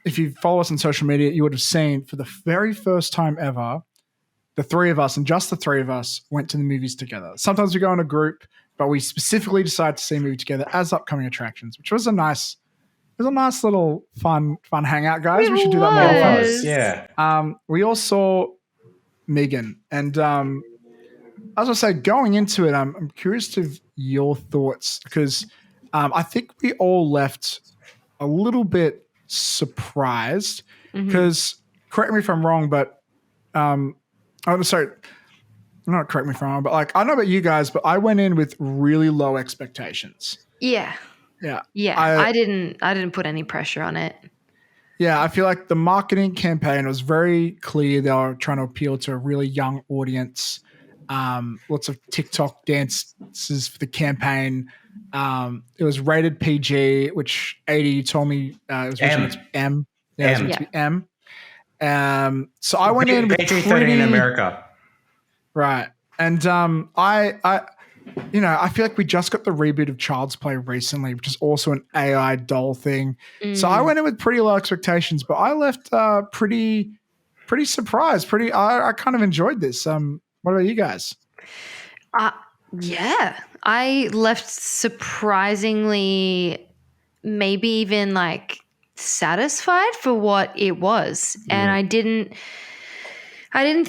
if you follow us on social media, you would have seen for the very first time ever, the three of us and just the three of us went to the movies together. Sometimes we go in a group, but we specifically decided to see a movie together as upcoming attractions, which was a nice little fun hangout, guys. We should do that more often. Yeah. We all saw M3GAN, and as I say, going into it, I'm curious to your thoughts because I think we all left a little bit surprised because correct me if I'm wrong, but I'm sorry, not correct me if I'm wrong, but like I don't know about you guys, but I went in with really low expectations. Yeah. I didn't put any pressure on it. Yeah, I feel like the marketing campaign was very clear. They were trying to appeal to a really young audience. Lots of TikTok dances for the campaign. It was rated PG, which 80 told me it was rated M. Yeah, it was meant to be M. So I went in with PG-13 in America. Right. And I feel like we just got the reboot of Child's Play recently, which is also an AI doll thing. So I went in with pretty low expectations, but I left pretty surprised. I kind of enjoyed this. What about you guys? Yeah, I left surprisingly, maybe even like satisfied for what it was, and I didn't know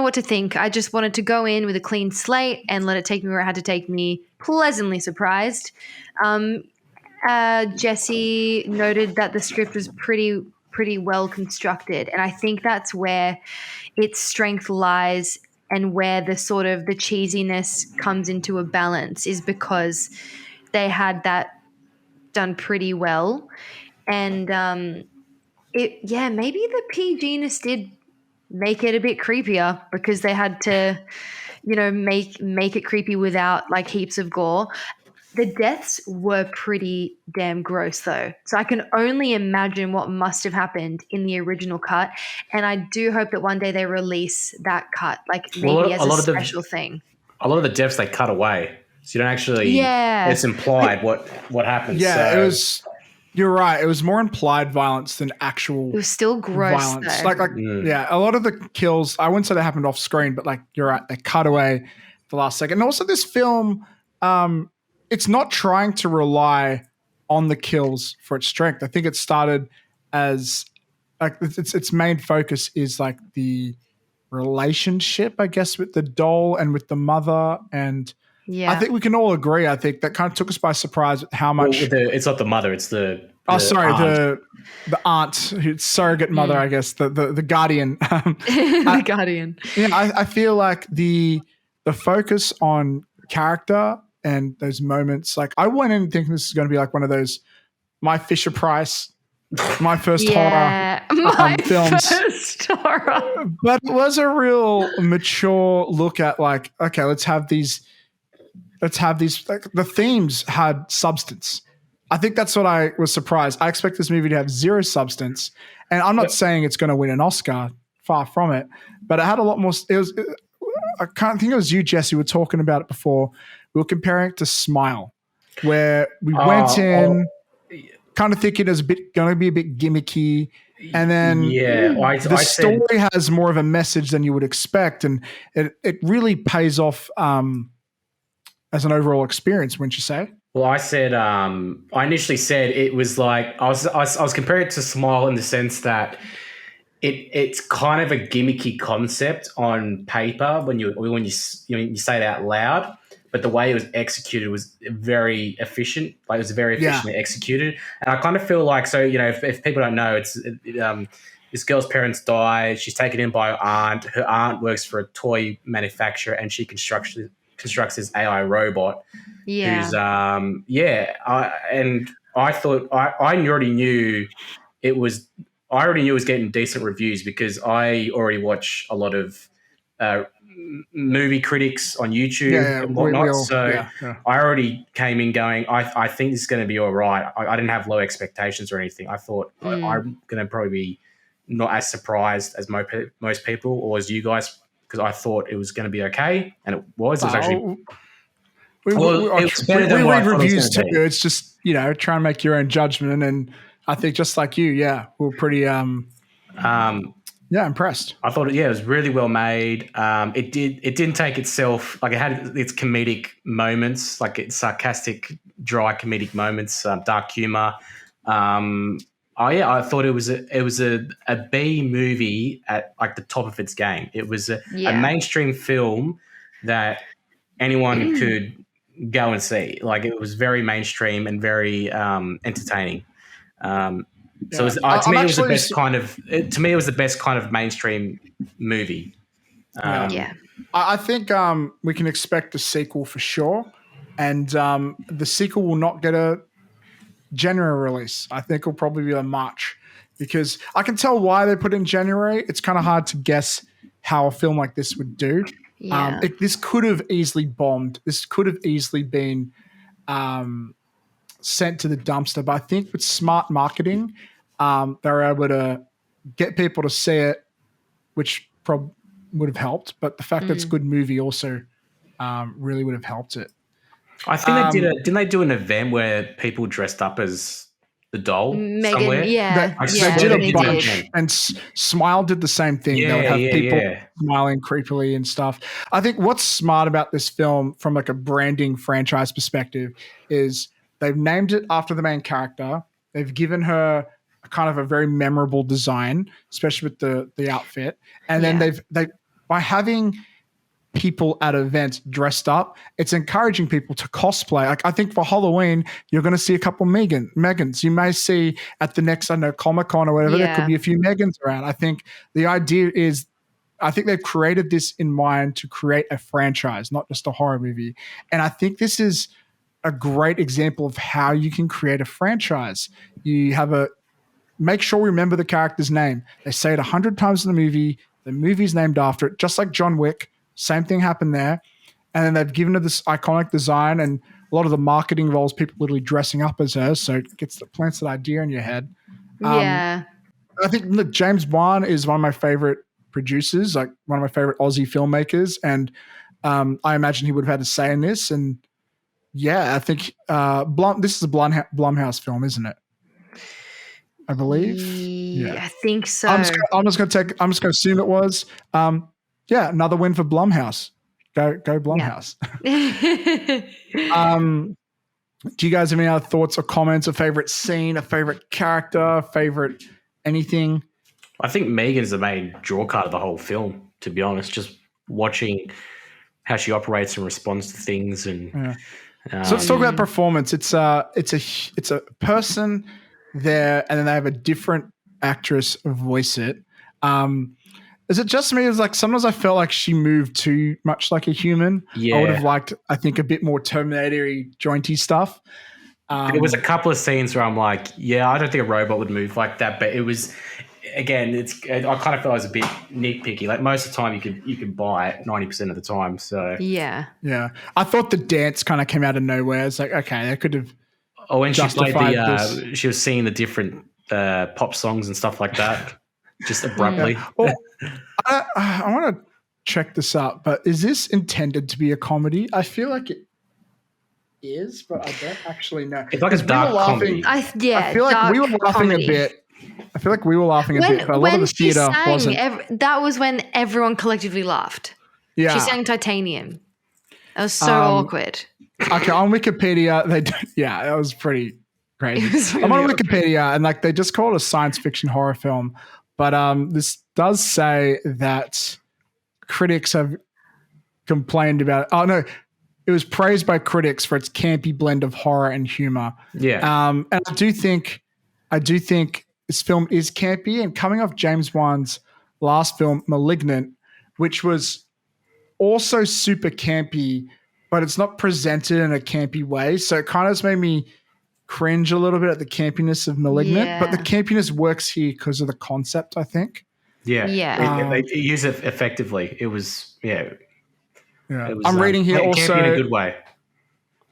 what to think. I just wanted to go in with a clean slate and let it take me where it had to take me. Pleasantly surprised. Jesse noted that the script was pretty well constructed, and I think that's where its strength lies and where the sort of the cheesiness comes into a balance is because they had that done pretty well. And maybe the PG-ness did make it a bit creepier because they had to, make it creepy without like heaps of gore. The deaths were pretty damn gross though. So I can only imagine what must have happened in the original cut. And I do hope that one day they release that cut, like maybe as a special thing. A lot of the deaths they cut away. So you don't actually, it's implied what happens. Yeah, it was, you're right. It was more implied violence than actual It was still gross violence. though. Yeah, a lot of the kills, I wouldn't say they happened off screen, but like you're right, they cut away the last second. And also this film, it's not trying to rely on the kills for its strength. I think it started as like its main focus is like the relationship, I guess, with the doll and with the mother. And I think we can all agree. I think that kind of took us by surprise with how much. It's not the mother. It's the aunt. the aunt, surrogate mother, I guess, the guardian. The guardian. Yeah, I feel like the focus on character and those moments, like I went in thinking this is going to be like one of those my Fisher Price, my first horror films. First horror. But it was a real mature look at like, okay, let's have these like, the themes had substance. I think that's what I was surprised. I expect this movie to have zero substance, and I'm not saying it's going to win an Oscar, far from it, but it had a lot more. I can't think it was you, Jesse, were talking about it before. We were comparing it to Smile, where we went in kind of thinking it was going to be a bit gimmicky, and then the story has more of a message than you would expect, and it really pays off as an overall experience, wouldn't you say? Well, I said I initially said it was like I was comparing it to Smile in the sense that it's kind of a gimmicky concept on paper when you say it out loud, but the way it was executed was very efficient. Like it was very efficiently executed, and I kind of feel like if people don't know, this girl's parents die. She's taken in by her aunt. Her aunt works for a toy manufacturer, and she constructs this AI robot. Yeah. Who's and I thought I already knew it was. I already knew it was getting decent reviews because I already watch a lot of movie critics on YouTube and whatnot. I already came in going, I think this is going to be all right. I didn't have low expectations or anything. I thought I'm going to probably be not as surprised as most people or as you guys, because I thought it was going to be okay, and it was. It was actually. We read reviews too. It's just try and make your own judgment, and I think just like you, we were pretty impressed. I thought, it was really well made. It didn't take itself, like it had its comedic moments, like its sarcastic, dry comedic moments, dark humor. I thought it was a B movie at like the top of its game. It was a mainstream film that anyone could go and see. Like it was very mainstream and very entertaining. So to me, it was the best kind of mainstream movie. I think we can expect a sequel for sure, and the sequel will not get a January release. I think it'll probably be a March, because I can tell why they put it in January. It's kind of hard to guess how a film like this would do. Yeah. This could have easily bombed. This could have easily been sent to the dumpster. But I think with smart marketing, they're able to get people to see it, which probably would have helped. But the fact that it's a good movie also really would have helped it. I think didn't they do an event where people dressed up as the doll M3GAN, somewhere? They did a bunch, and Smile did the same thing. They would have people smiling creepily and stuff. I think what's smart about this film from like a branding franchise perspective is they've named it after the main character. They've given her kind of a very memorable design, especially with the outfit. And then they by having people at events dressed up, it's encouraging people to cosplay. Like I think for Halloween, you're going to see a couple M3GANs. You may see at the next, I don't know, Comic-Con or whatever, there could be a few M3GANs around. I think the idea is, I think they've created this in mind to create a franchise, not just a horror movie. And I think this is a great example of how you can create a franchise. You have make sure we remember the character's name. They say it 100 times in the movie. The movie's named after it, just like John Wick. Same thing happened there. And then they've given her this iconic design, and a lot of the marketing involves people literally dressing up as her. So it plants that idea in your head. I think James Wan is one of my favorite producers, like one of my favorite Aussie filmmakers. And I imagine he would have had a say in this. And I think this is a Blumhouse film, isn't it? I believe. I think so. I'm just going to assume it was. Another win for Blumhouse. Go Blumhouse. Do you guys have any other thoughts or comments? A favorite scene, a favorite character, favorite anything? I think M3GAN's the main draw card of the whole film, to be honest. Just watching how she operates and responds to things. And so let's talk about performance. It's a person there, and then they have a different actress voice it. Is it just me? It was like sometimes I felt like she moved too much like a human. I would have liked, I think, a bit more Terminator-y, jointy stuff. There was a couple of scenes where I'm like, I don't think a robot would move like that. But it was, again, I kind of felt I was a bit nitpicky. Like most of the time, you could buy it 90% of the time. So yeah. I thought the dance kind of came out of nowhere. It's like, okay, they could have. Oh, when she played she was singing the different pop songs and stuff like that, just abruptly. Well, I want to check this out, but is this intended to be a comedy? I feel like it is, but I don't actually know. It's like a dark comedy. I feel like we were laughing a bit. I feel like we were laughing a bit, but a lot of the theater wasn't. That was when everyone collectively laughed. Yeah. She sang Titanium. That was so awkward. Okay, on Wikipedia, that was pretty crazy. I'm on Wikipedia, and they just call it a science fiction horror film. But this does say that critics have complained about it. Oh, no. It was praised by critics for its campy blend of horror and humor. Yeah. And I do think this film is campy. And coming off James Wan's last film, *Malignant*, which was also super campy, but it's not presented in a campy way. So it kind of just made me cringe a little bit at the campiness of *Malignant*, but the campiness works here because of the concept, I think. They use it effectively. It was It was, I'm reading here also in a good way.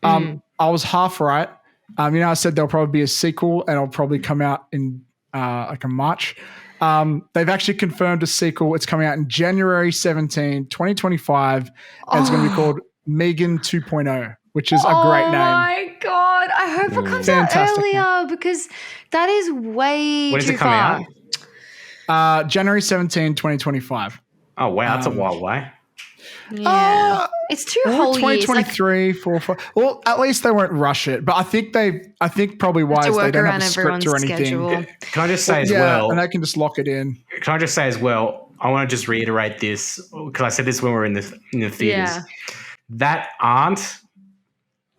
I was half right. I said there'll probably be a sequel, and it'll probably come out in like a March. They've actually confirmed a sequel. It's coming out in January 17, 2025, and it's going to be called M3GAN 2.0. which is a great name. Oh my God. I hope it comes out Fantastic earlier because that is way When is too it coming far. out? January 17, 2025. Oh, wow. That's a while away. Yeah. It's 2 whole years. Like, 2023, 4. Well, at least they won't rush it. But I think probably wise to they work don't have around a script or everyone's anything. schedule. Can I just say as well? and they can just lock it in. Can I just say as well? I want to just reiterate this because I said this when we were in the theaters. Yeah. That aunt,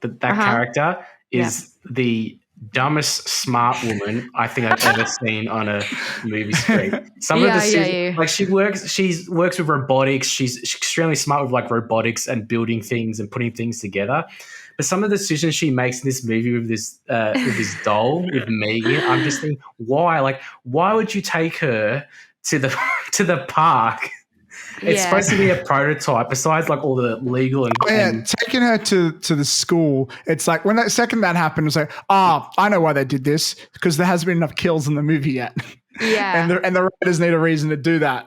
that character, is the dumbest smart woman I think I've ever seen on a movie screen. Some of the decisions, like she works with robotics. She's extremely smart with like robotics and building things and putting things together. But some of the decisions she makes in this movie with this doll with Megan, I'm just thinking, why? Like, why would you take her to the park? It's supposed to be a prototype. Besides, like all the legal and taking her to the school. It's like when that happened, it was like, I know why they did this because there hasn't been enough kills in the movie yet. Yeah, and the writers need a reason to do that.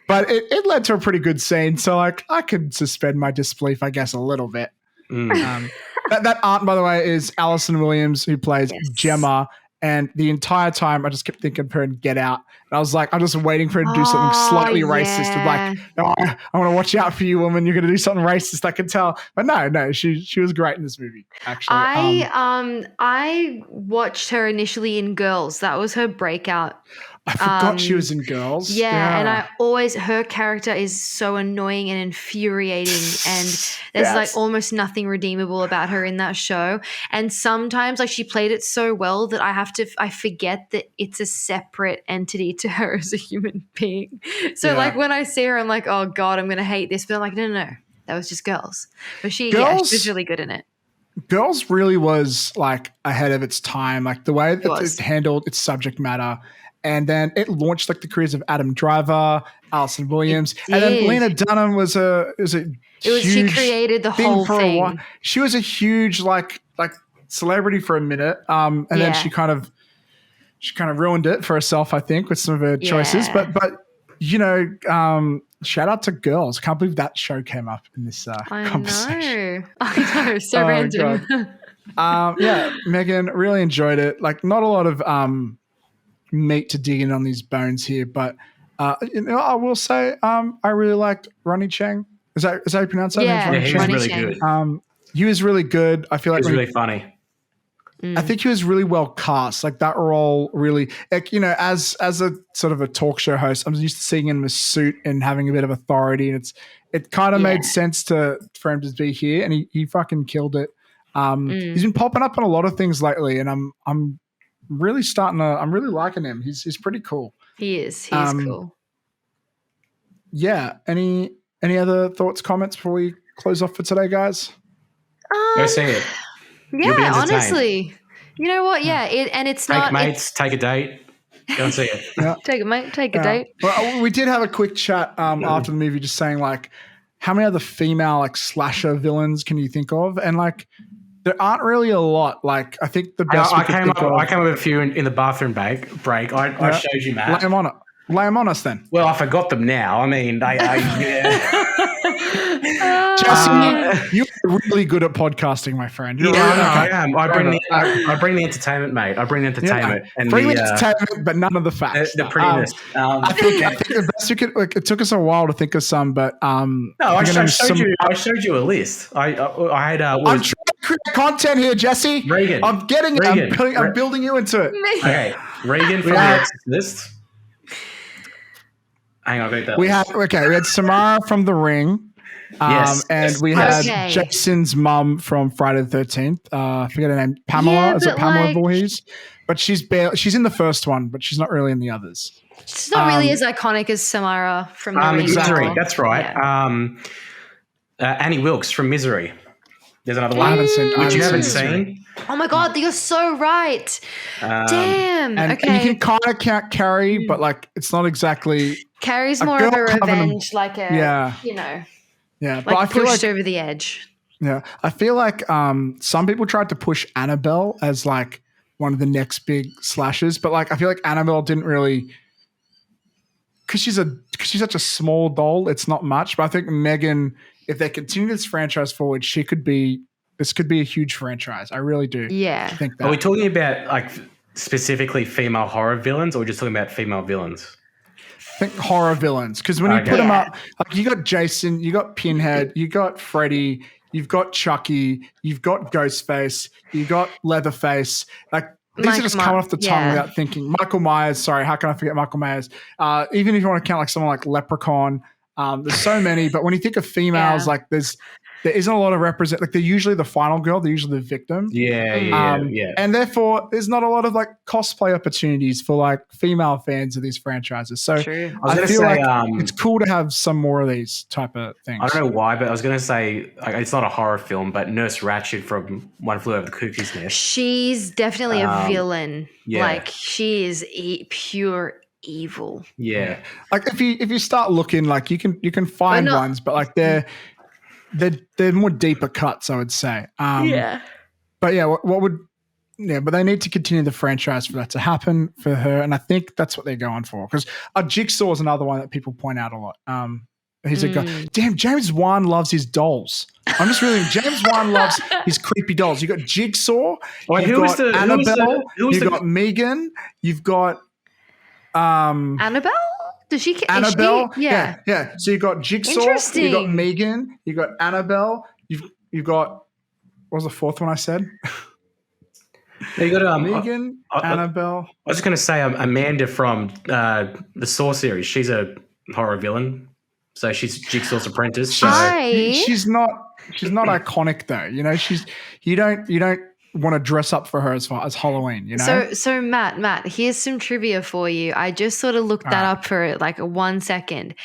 But it led to a pretty good scene. So like, I could suspend my disbelief, I guess, a little bit. That aunt, by the way, is Allison Williams, who plays Gemma. And the entire time, I just kept thinking of her in Get Out. And I was like, I'm just waiting for her to do something slightly racist. And like, I want to watch out for you, woman. You're going to do something racist. I can tell. But no, she was great in this movie, actually. I watched her initially in Girls. That was her breakout. I forgot she was in Girls. Yeah, and her character is so annoying and infuriating, and there's like almost nothing redeemable about her in that show. And sometimes like she played it so well that I forget that it's a separate entity to her as a human being. So like when I see her, I'm like, oh God, I'm going to hate this. But I'm like, no, that was just Girls. But she was really good in it. Girls really was like ahead of its time, like the way that it handled its subject matter. And then it launched like the careers of Adam Driver, Allison Williams, and then Lena Dunham she created the whole thing. She was a huge like celebrity for a minute, and then she kind of ruined it for herself, I think, with some of her choices. But you know, shout out to Girls. I can't believe that show came up in this conversation. I know, so random. Megan, really enjoyed it. Like, not a lot of meat to dig in on these bones here, but I will say I really liked Ronny Chieng. Is that how you pronounce that? Yeah, he was really good. He was really good. I feel like he was really funny. I think he was really well cast. Like that role really, like, you know, as a sort of a talk show host, I'm used to seeing him in a suit and having a bit of authority, and it kind of made sense for him to be here, and he fucking killed it. He's been popping up on a lot of things lately, and I'm really I'm really liking him. He's pretty cool. He is. He's cool. Yeah. Any other thoughts, comments before we close off for today, guys? Go see it. Yeah, honestly. You know what? Yeah. It's not. Take mates, take a date. Go and see it. Yeah. Take a mate, take a date. Well, we did have a quick chat after the movie, just saying like, how many other female like slasher villains can you think of? And like, there aren't really a lot. Like, I think the best I came up with a few in the bathroom break. I showed you, Matt. Lay them on us then. Well, I forgot them now. I mean, Jesse, you're really good at podcasting, my friend. I am. I bring the entertainment, mate. I bring the entertainment. And bring the entertainment, but none of the facts. The prettiness. I think the best you could. Like, it took us a while to think of some, but no, I showed you a list. I had. I'm trying to create content here, Jesse. Regan. I'm getting it. I'm building you into it. Okay, Regan from The Exorcist. Hang on, we had Samara from The Ring. And we had Jason's mum from Friday the 13th. I forget her name. Pamela. Is it Pamela Voorhees? But she's in the first one, but she's not really in the others. She's not really as iconic as Samara from The Ring. Misery. That's right. Yeah. Annie Wilkes from Misery. There's another one. Which you haven't seen. Oh my God, you're so right. Damn. And you can kind of count Carrie, but like it's not exactly. Carrie's more of a revenge, like a, you know. Yeah, like but I feel pushed over the edge. Yeah, I feel like some people tried to push Annabelle as like one of the next big slashes, but like I feel like Annabelle didn't really, because she's such a small doll. It's not much, but I think Megan, if they continue this franchise forward, she could be this could be a huge franchise. I really do. Yeah. Think that. Are we talking about like specifically female horror villains, or just talking about female villains? Think horror villains, because when you put them Yeah. up, like you got Jason, you got Pinhead, you got Freddy, you've got Chucky, you've got Ghostface, you got Leatherface. Like these are just coming off the tongue without thinking. Michael Myers, sorry, how can I forget Michael Myers? Even if you want to count like someone like Leprechaun, there's so many. But when you think of females, like there isn't a lot of represent. Like they're usually the final girl. They're usually the victim. Yeah. And therefore, there's not a lot of like cosplay opportunities for like female fans of these franchises. So True. I feel like it's cool to have some more of these type of things. I don't know why, but I was going to say like, it's not a horror film, but Nurse Ratched from One Flew Over the Cuckoo's Nest. She's definitely a villain. Yeah. Like she is pure evil. Yeah. Like if you start looking, like you can find ones, but like they're more deeper cuts, I would say. But yeah, but they need to continue the franchise for that to happen for her, and I think that's what they're going for. Because Jigsaw is another one that people point out a lot. He's a guy. Damn, James Wan loves his dolls. I'm just really James Wan loves his creepy dolls. You got Jigsaw, you've got Annabelle, you've got M3GAN, you've got Annabelle. Does she? Annabelle? Yeah. So you got Jigsaw, you got M3GAN, you got Annabelle, you've got what was the fourth one I said? You got M3GAN, Annabelle. I was just going to say Amanda from the Saw series. She's a horror villain, so she's Jigsaw's apprentice. So. She's not iconic though. You know, you don't want to dress up for her as far as Halloween, you know? So Matt, here's some trivia for you. I just sort of looked that up for like 1 second.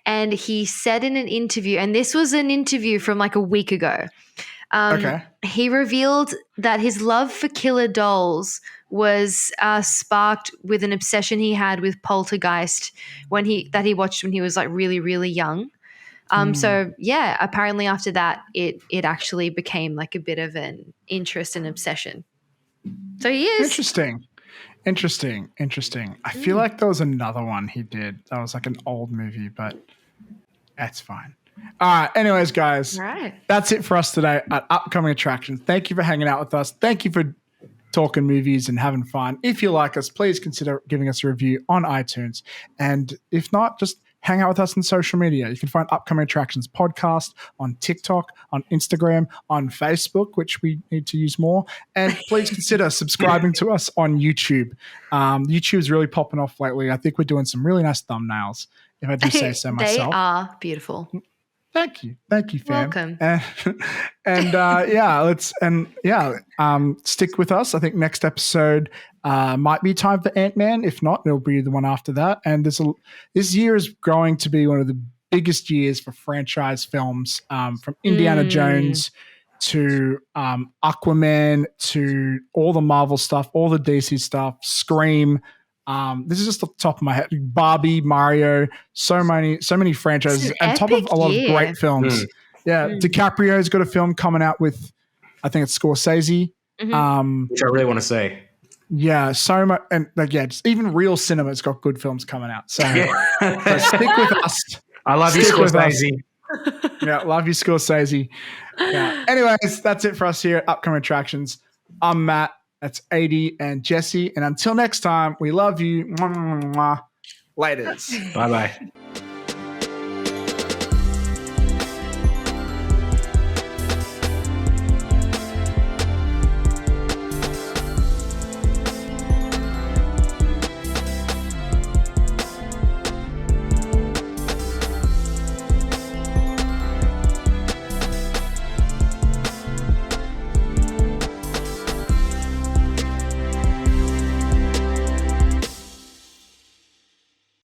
And he said in an interview, and this was an interview from like a week ago. He revealed that his love for killer dolls was sparked with an obsession he had with Poltergeist that he watched when he was like really, really young. So yeah, apparently after that, it actually became like a bit of an interest and obsession. So he is interesting. I feel like there was another one he did that was like an old movie, but that's fine. All right. Anyways, guys, that's it for us today at Upcoming Attractions. Thank you for hanging out with us. Thank you for talking movies and having fun. If you like us, please consider giving us a review on iTunes. And if not, just hang out with us on social media. You can find Upcoming Attractions podcast on TikTok, on Instagram, on Facebook, which we need to use more. And please consider subscribing to us on YouTube. YouTube is really popping off lately. I think we're doing some really nice thumbnave, if I do say so myself. They are beautiful. Thank you, fam. Welcome. Stick with us. I think next episode might be time for Ant-Man. If not, it'll be the one after that. And this year is going to be one of the biggest years for franchise films, from Indiana Jones to Aquaman to all the Marvel stuff, all the DC stuff, Scream. This is just the top of my head. Barbie, Mario, so many franchises, and top of a lot of great films. DiCaprio's got a film coming out with, I think it's Scorsese, which I really want to say. Yeah, so much, and just even real cinema's got good films coming out. So, so stick with us. I love you, Scorsese. Love you, Scorsese. Yeah. Anyways, that's it for us here at Upcoming Attractions. I'm Matt. That's Adie and Jesse. And until next time, we love you. Laters. Bye-bye.